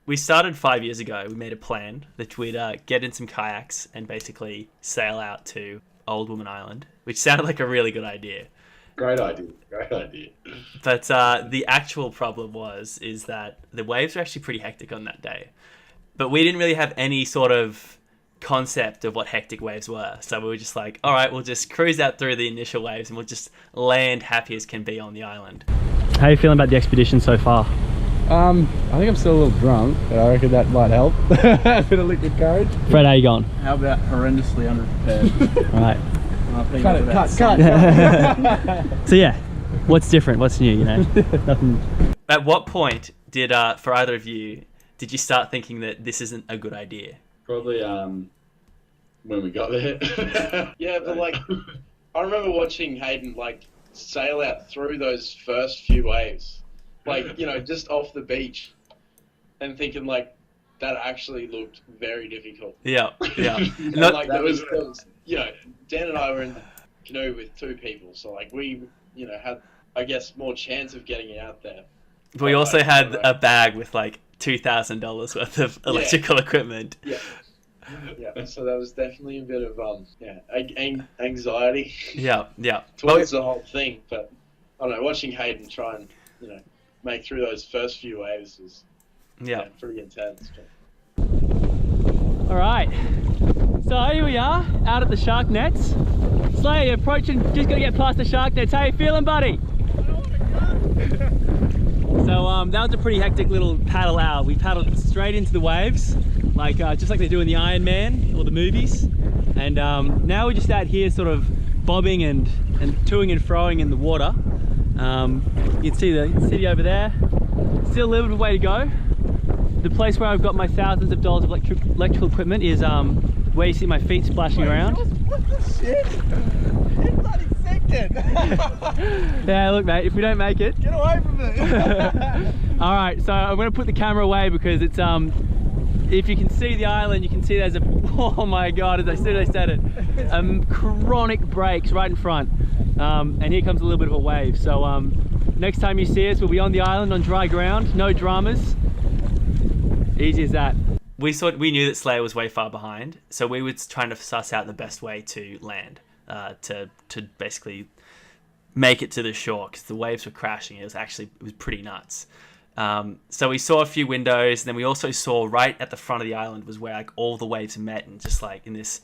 we started 5 years ago. We made a plan that we'd get in some kayaks and basically sail out to Old Woman Island, which sounded like a really good idea. Great idea. Great idea. But the actual problem is that the waves were actually pretty hectic on that day. But we didn't really have any sort of concept of what hectic waves were. So we were just like, all right, we'll just cruise out through the initial waves and we'll just land happy as can be on the island. How are you feeling about the expedition so far? I think I'm still a little drunk, but I reckon that might help. A bit of liquid courage. Fred, how you going? How about horrendously underprepared? All right. Cut. So yeah, what's different? What's new, you know? Nothing. At what point did, for either of you, did you start thinking that this isn't a good idea? Probably when we got there. Yeah, but like, I remember watching Hayden like sail out through those first few waves, like, you know, just off the beach, and thinking like that actually looked very difficult. Yeah. And like there was, you know, Dan and I were in the canoe with two people, so like we, you know, had, I guess, more chance of getting out there. We also had a bag with like $2,000 worth of electrical equipment. Yeah, so that was definitely a bit of anxiety. Yeah. Towards the whole thing, but I don't know. Watching Hayden try and, you know, make through those first few waves was pretty intense. All right. So here we are, out at the shark nets. Slay, you're approaching, just gonna get past the shark nets. How you feeling, buddy? So that was a pretty hectic little paddle out. We paddled straight into the waves, like just like they do in the Iron Man or the movies. And now we're just out here sort of bobbing and toing and froing in the water. You can see the city over there. Still a little bit of way to go. The place where I've got my thousands of dollars of electrical equipment is where you see my feet splashing around. What the shit? It's bloody second. Yeah, look mate, if we don't make it... Get away from me. Alright, so I'm going to put the camera away because it's, if you can see the island, you can see there's a, oh my god, as soon as I said it, chronic breaks right in front. And here comes a little bit of a wave. So next time you see us, we'll be on the island on dry ground, no dramas. Easy as that. We knew that Slayer was way far behind, so we were trying to suss out the best way to land, to basically make it to the shore, because the waves were crashing. It was pretty nuts. So we saw a few windows, and then we also saw right at the front of the island was where like all the waves met, and just like in this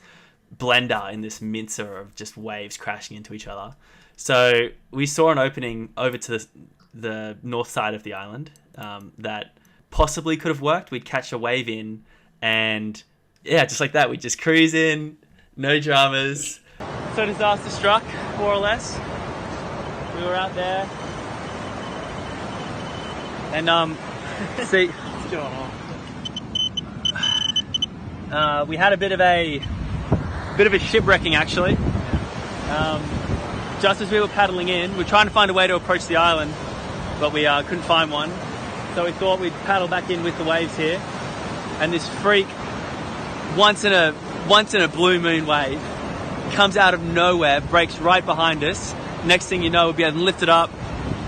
blender, in this mincer of just waves crashing into each other. So we saw an opening over to the north side of the island that possibly could have worked. We'd catch a wave in, and yeah, just like that, we'd just cruise in, no dramas. So disaster struck, more or less. We were out there, and see, what's going on? We had a bit of a shipwrecking actually. Just as we were paddling in, we were trying to find a way to approach the island, but we couldn't find one. So we thought we'd paddle back in with the waves here, and this freak, once in a blue moon wave, comes out of nowhere, breaks right behind us. Next thing you know, we'll be able to lift it up,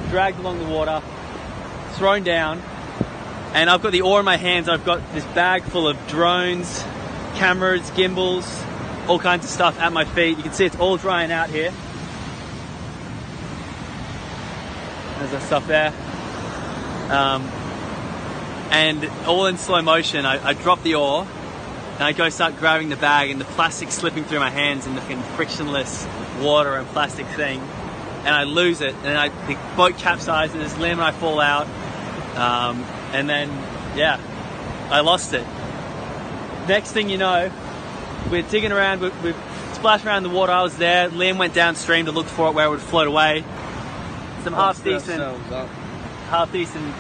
dragged along the water, thrown down, and I've got the oar in my hands. I've got this bag full of drones, cameras, gimbals, all kinds of stuff at my feet. You can see it's all drying out here. There's our stuff there. And all in slow motion, I drop the oar and I go start grabbing the bag, and the plastic slipping through my hands in the frictionless water and plastic thing, and I lose it, and the boat capsizes, Liam and I fall out, and then yeah, I lost it. Next thing you know, we're digging around, we've splashed around the water. I was there. Liam went downstream to look for it where it would float away. Some half decent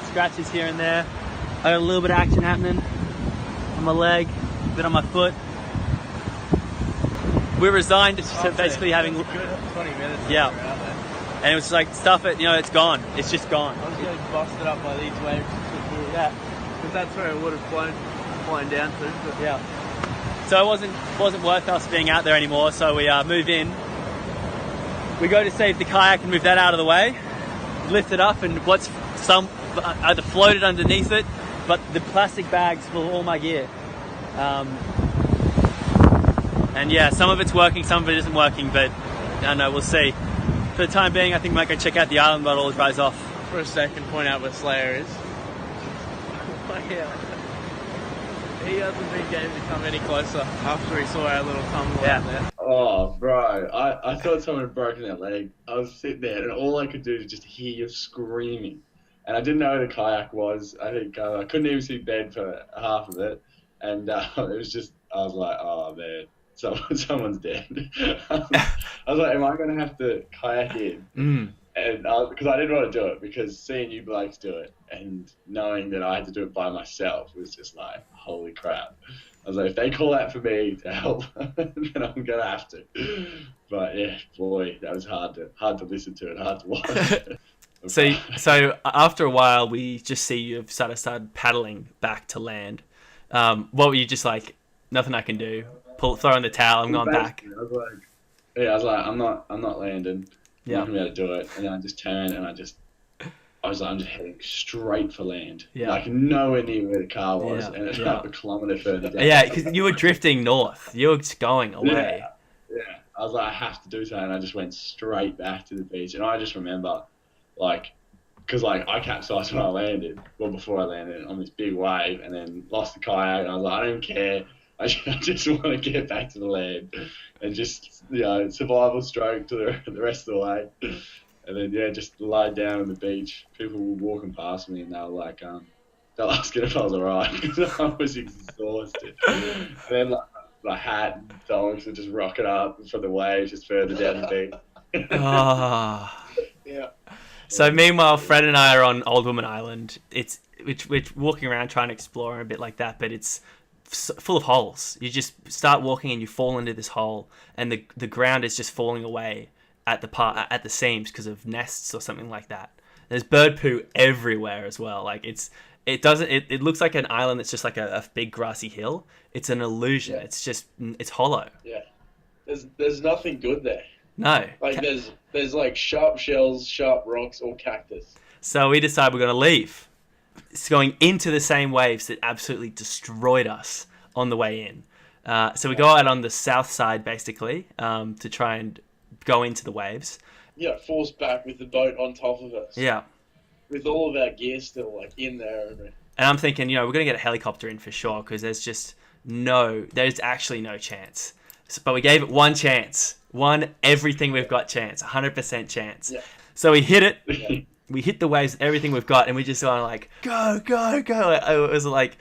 scratches here and there. I got a little bit of action happening on my leg, a bit on my foot. We're resigned to basically having good 20 minutes. Yeah, and it was like, stuff it, you know, it's gone. It's just gone. I was getting busted up by these waves. Yeah, because that's where it would have flown down to. But yeah. So it wasn't worth us being out there anymore. So we move in. We go to save the kayak and move that out of the way. Lift it up, and what's either floated underneath it but the plastic bags full of all my gear. And yeah, some of it's working, some of it isn't working, but I don't know, we'll see. For the time being, I think I might go check out the island while it all dries off. For a second, point out where Slayer is. He hasn't been getting to come any closer after he saw our little tumble out there. Oh, bro, I thought someone had broken their leg. I was sitting there, and all I could do was just hear you screaming. And I didn't know where the kayak was. I think I couldn't even see bed for half of it. And it was just, I was like, oh, man, someone's dead. I was like, am I going to have to kayak in? And because I didn't want to do it, because seeing you blokes do it and knowing that I had to do it by myself was just like, holy crap. I was like, if they call out for me to help, then I'm going to have to. But yeah, boy, that was hard to listen to and hard to watch. So after a while, we just see you've started paddling back to land. What were you just like, nothing I can do, throw in the towel, I'm going back? I was like, I'm not landing. I'm not going to be able to do it. And then I just turned and I was like, I'm just heading straight for land. Yeah. Like nowhere near where the car was. And it's about a kilometre further down. Yeah, because you were drifting north. You were just going away. Yeah. I was like, I have to do something. And I just went straight back to the beach. And I just remember, like, because like I capsized when I landed, before I landed on this big wave, and then lost the kayak. And I was like, I don't care. I just want to get back to the land and just, survival stroke to the rest of the way. And then, just lied down on the beach. People were walking past me and they were like, they were asking if I was alright because I was exhausted. And then like, my hat and dogs were just rocking up from the waves just further down the beach. Yeah. So meanwhile, Fred and I are on Old Woman Island. We're walking around trying to explore and a bit like that, but it's full of holes. You just start walking and you fall into this hole, and the ground is just falling away at the seams because of nests or something like that. There's bird poo everywhere as well. Like it looks like an island that's just like a big grassy hill. It's an illusion. Yeah. It's hollow. Yeah. There's nothing good there. No. Like there's like sharp shells, sharp rocks, or cactus. So we decide we're going to leave. It's going into the same waves that absolutely destroyed us on the way in. So we go out on the south side, basically, to try and go into the waves. Yeah, force back with the boat on top of us. Yeah. With all of our gear still, like, in there. And I'm thinking, we're going to get a helicopter in for sure, because there's actually no chance. But we gave it one chance. One everything we've got chance. 100% chance. Yeah. So we hit it. Yeah. We hit the waves, everything we've got, and we just kind of like, go, go, go. It was like,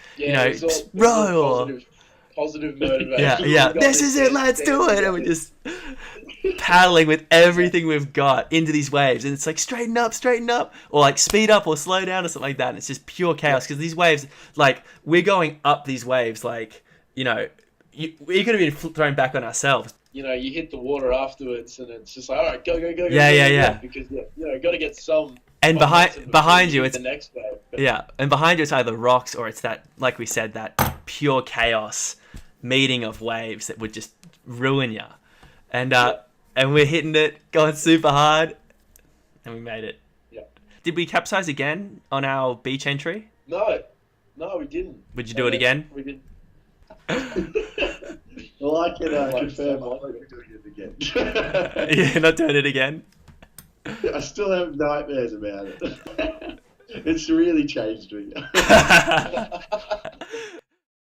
row. Positive motivation. Yeah. This is it, let's do it. And we're just paddling with everything we've got into these waves. And it's like, straighten up, or like speed up or slow down or something like that. And it's just pure chaos because these waves, like, we're going up these waves, like, we could have been thrown back on ourselves. You hit the water afterwards, and it's just like, all right, go. Yeah. Because got to get some. And behind you, it's the next wave. Yeah, and behind you, it's either rocks or it's that, like we said, that pure chaos meeting of waves that would just ruin you. And we're hitting it, going super hard, and we made it. Yeah. Did we capsize again on our beach entry? No, we didn't. Would you do it again? We didn't. Well, I can confirm I won't be doing it again. Yeah, not doing it again. I still have nightmares about it. It's really changed me.